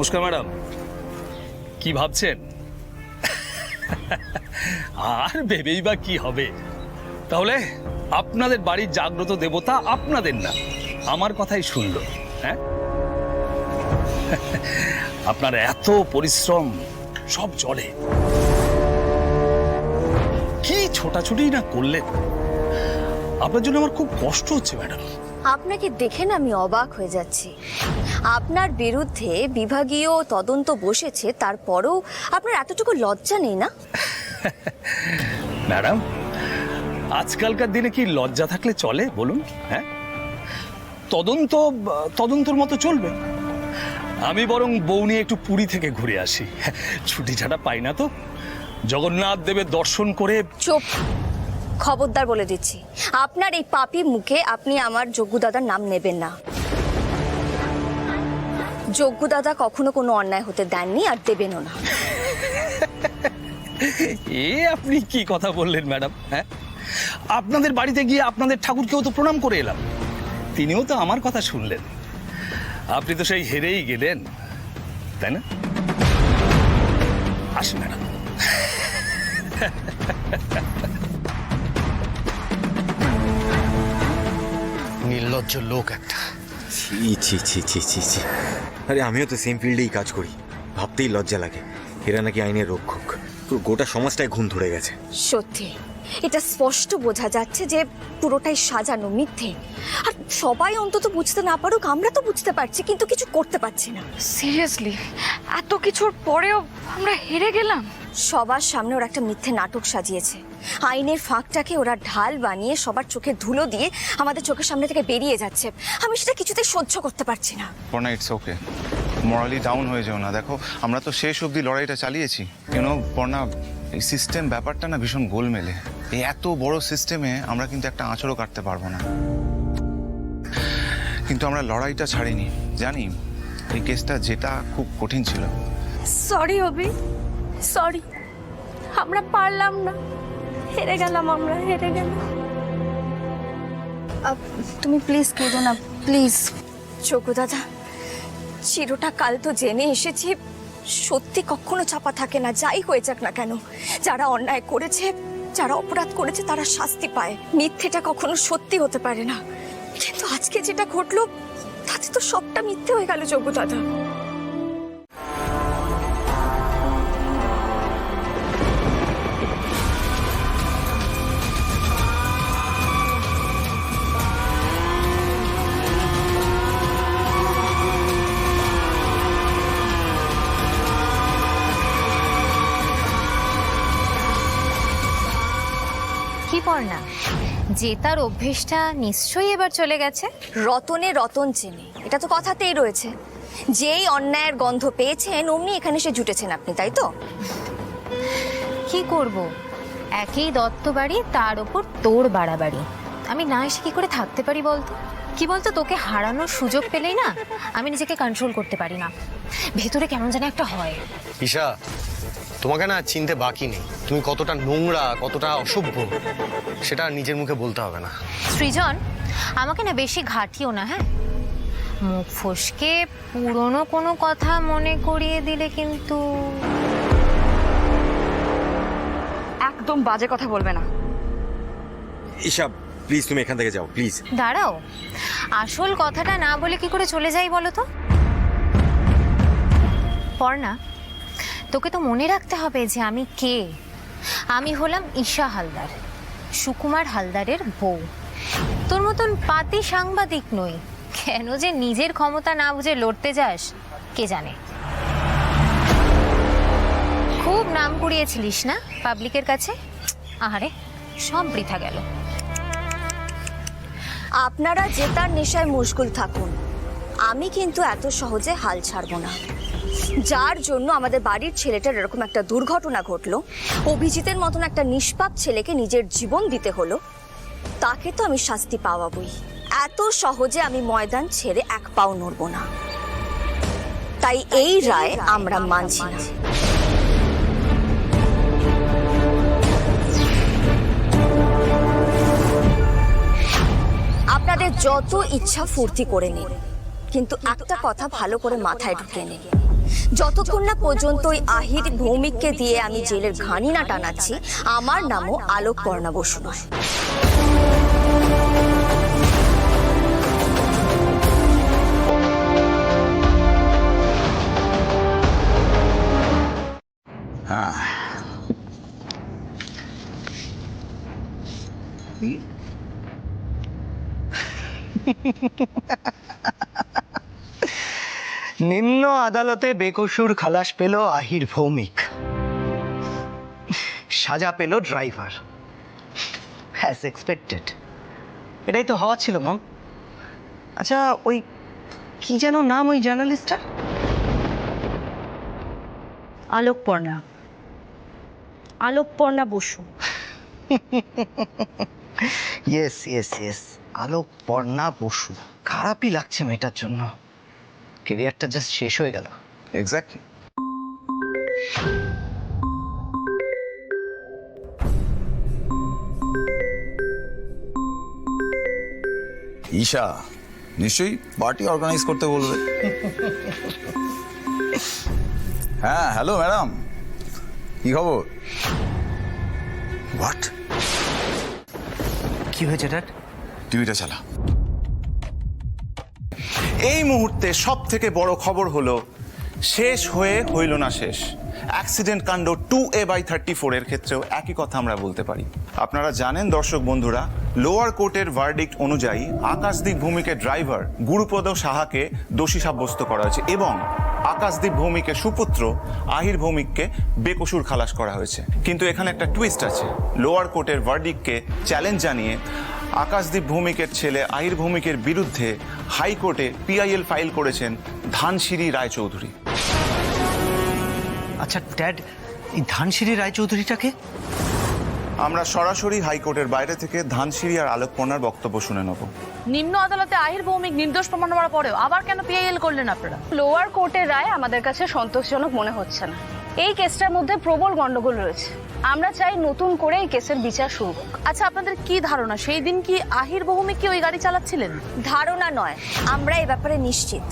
নমস্কার ম্যাডাম। কি ভাবছেন? আর ভেবেই বা কি হবে? তাহলে আপনাদের বাড়ির জাগ্রত দেবতা আপনাদের না, আমার কথাই শুনলো। হ্যাঁ, আপনার এত পরিশ্রম সব চলে, কি ছোটাছুটি না করলেন। আপনার জন্য আমার খুব কষ্ট হচ্ছে ম্যাডাম। আপনাকে দেখে না আমি অবাক হয়ে যাচ্ছি। আপনার বিরুদ্ধে বিভাগীয় তদন্ত বসেছে, তারপরেও আপনার এতটুকু লজ্জা নেই না? ম্যাডাম, আজকালকার দিনে কি লজ্জা থাকলে চলে বলুন? হ্যাঁ, তদন্তর মতো চলবে। আমি বরং বউ নিয়ে একটু পুরী থেকে ঘুরে আসি, ছুটি ছাটা পাই না তো। জগন্নাথ দেবের দর্শন করে। চুপ, খবরদার বলে দিচ্ছি, আপনার এই পাপী মুখে আপনি আমার যজ্ঞ দাদার নাম নেবেন না। যজ্ঞ দাদা কখনো কোনো অন্যায় হতে দেননি, আর দেবেনও না। এ আপনি কি কথা বললেন ম্যাডাম? হ্যাঁ, আপনাদের বাড়িতে গিয়ে আপনাদের ঠাকুরকেও তো প্রণাম করে এলাম, তিনিও তো আমার কথা শুনলেন। আপনি তো সেই হেরেই গেলেন, তাই না? আসুন ম্যাডাম। নির্লজ্জ লোক একটা। ছি ছি ছি ছি ছি ছি। আরে আমিও তো সেম ফিল্ডেই কাজ করি, ভাবতেই লজ্জা লাগে। এরা নাকি আইনের রক্ষক, পুরো গোটা সমাজটাই ঘুম ধরে গেছে। সত্যি এটা স্পষ্ট বোঝা যাচ্ছে যে পুরোটাই সাজানো, মিথ্যে। আর সবাই অন্তত বুঝতে না পারুক, আমরা তো বুঝতে পারছি, কিন্তু কিছু করতে পারছি না। সিরিয়াসলি এত কিছুর পরেও আমরা হেরে গেলাম। সবার সামনে ওরা একটা মিথ্যে নাটক সাজিয়েছে। আইনের ফাঁকটাকে ওরা ঢাল বানিয়ে সবার চোখে ধুলো দিয়ে আমাদের চোখের সামনে থেকে বেরিয়ে যাচ্ছে। আমি সেটা কিছুতে সহ্য করতে পারছি না। Parna, it's okay, morally down হয়ে যাও না। দেখো, আমরা তো শেষ অবধি লড়াইটা চালিয়েছি। কেন পর্ণা, এই সিস্টেম ব্যাপারটা না ভীষণ গোলমেলে। এই এত বড় সিস্টেমে আমরা কিন্তু একটা আঁচড়ও কাটতে পারবো না। কিন্তু আমরা লড়াইটা ছাড়িনি, জানি এই কেসটা যেটা খুব কঠিন ছিল। সরি অভি, সরি, আমরা পারলাম না, হেরে গেলাম, আমরা হেরে গেলাম। তুমি প্লিজ কেঁদো না, প্লিজ। চোখু দাদা, চিরটা কাল তো জেনে এসেছি, সত্যি কখনো চাপা থাকে না, যাই হয়ে যাক না কেন। যারা অন্যায় করেছে, যারা অপরাধ করেছে, তারা শাস্তি পায়। মিথ্যেটা কখনো সত্যি হতে পারে না। কিন্তু আজকে যেটা ঘটলো, তাতে তো সবটা মিথ্যে হয়ে গেল চোখু দাদা। কি পড়না, জেতার অভ্যেসটা নিশ্চয়ই এবার চলে গেছে। রতনে রতন চেনে, এটা তো কথাতেই রয়েছে। যেই অন্যায়ের গন্ধ পেয়েছেন অমনি এখানে সে জুটেছেন আপনি, তাই তো? কি করব, একই দত্ত বাড়ি, তার ওপর তোর বাড়াবাড়ি। আমি না এসে কি করে থাকতে পারি বলতো? কি বলতো, তোকে হারানোর সুযোগ পেলেই না আমি নিজেকে কন্ট্রোল করতে পারি না, ভেতরে কেমন যেন একটা হয়। ঈশা, তোমাকে না চিনতে বাকি নেই। তুমি কতটা নোংরা, কতটা অসভ্য, সেটা নিজের মুখে বলতে হবে না। সৃজন, আমাকে না বেশি ঘাটিও না। হ্যাঁ, মুখ ফসকে পুরনো কোনো কথা মনে করিয়ে দিলে কিন্তু। একদম বাজে কথা বলবে না। ঈশা প্লিজ, তুমি এখান থেকে যাও প্লিজ। দাঁড়াও, আসল কথাটা না বলে কি করে চলে যাই বলো তো? পর্ণা, তোকে তো মনে রাখতে হবে যে আমি কে। আমি হলাম ঈশা হালদার, সুকুমার হালদারের বউ। তোর মতন পাতি সাংবাদিক নই। কেন যে নিজের ক্ষমতা না বুঝে লড়তে যাস কে জানে। খুব নাম কুড়িয়েছিলিস না পাবলিকের কাছে, আহারে সব বৃথা গেল। আপনারা জেতার নেশায় মশগুল থাকুন, আমি কিন্তু এত সহজে হাল ছাড়বো না। যার জন্য আমাদের বাড়ির ছেলেটার এরকম একটা দুর্ঘটনা ঘটলো, অভিজিতের মতন একটা নিষ্পাপ ছেলেকে নিজের জীবন দিতে হলো, তাকে তো আমি শাস্তি পাওয়াবই। এত সহজে আমি ময়দান ছেড়ে এক পাও নড়ব না। তাই এই রায় আমরা মানছি না। আপনাদের যত ইচ্ছা ফুর্তি করে নিন, কিন্তু একটা কথা ভালো করে মাথায় ঢুকে নিন, যতক্ষণ না পর্যন্ত ওই আহির ভৌমিককে দিয়ে আমি জেলের ঘানি না টানাচ্ছি, আমার নামও আলোকপর্ণা বসু নয়। নিম্ন আদালতে বেকসুর খালাস পেল আহির ভৌমিক, সাজা পেল ড্রাইভার, অ্যাজ এক্সপেক্টেড। এটাই তো হওয়া ছিল মম। আচ্ছা, ওই কি যেন নাম ওই জার্নালিস্টটার? Alokparna Basu. Yes yes yes, Alokparna Basu. খারাপই লাগছে মেয়েটার জন্য, কেরিয়ারটা জাস্ট শেষ হয়ে গেল। এক্স্যাক্টলি। ঈশা নিশ্চয়ই পার্টি অর্গানাইজ করতে বলবে। হ্যাঁ, হ্যালো ম্যাডাম, কি খবর? হোয়াট? কি হয়েছে ড্যাড? টিভিটা চালা। এই মুহূর্তে সব থেকে বড় খবর হলো, শেষ হয়ে হইল না শেষ। অ্যাক্সিডেন্ট কাণ্ড 2A/34 এর ক্ষেত্রেও একই কথা আমরা বলতে পারি। আপনারা জানেন দর্শক বন্ধুরা, লোয়ার কোর্টের ভার্ডিক্ট অনুযায়ী আকাশদীপ ভৌমিকের ড্রাইভার গুরুপদ সাহাকে দোষী সাব্যস্ত করা হয়েছে এবং আকাশদীপ ভৌমিকের সুপুত্র আহির ভৌমিককে বেকসুর খালাস করা হয়েছে। কিন্তু এখানে একটা টুইস্ট আছে। লোয়ার কোর্টের ভার্ডিক্টকে চ্যালেঞ্জ জানিয়ে আকাশদীপ ভৌমিকের ছেলে আহির ভৌমিকের বিরুদ্ধে হাইকোর্টে PIL ফাইল করেছেন ধানসিঁড়ি রায়চৌধুরী। আচ্ছা ড্যাড, এই ধানসিঁড়ি রায়চৌধুরীটাকে? আমরা সরাসরি হাইকোর্টের বাইরে থেকে ধানসিঁড়ি আর আলোকপর্ণার বক্তব্য শুনে নেব। নিম্ন আদালতে আহির ভৌমিক নির্দোষ প্রমাণ হওয়ার পরেও আবার কেন PIL করলেন আপনারা? লোয়ার কোর্টের রায় আমাদের কাছে সন্তোষজনক মনে হচ্ছে না। এই কেসটার মধ্যে প্রবল গন্ডগোল রয়েছে। আমরা চাই নতুন করে এই কেসের বিচার শুরু হোক। আচ্ছা, আপনাদের কি ধারণা সেই দিন কি আহির ভৌমিক কি ওই গাড়ি চালাচ্ছিলেন? ধারণা নয়, আমরা এ ব্যাপারে নিশ্চিত।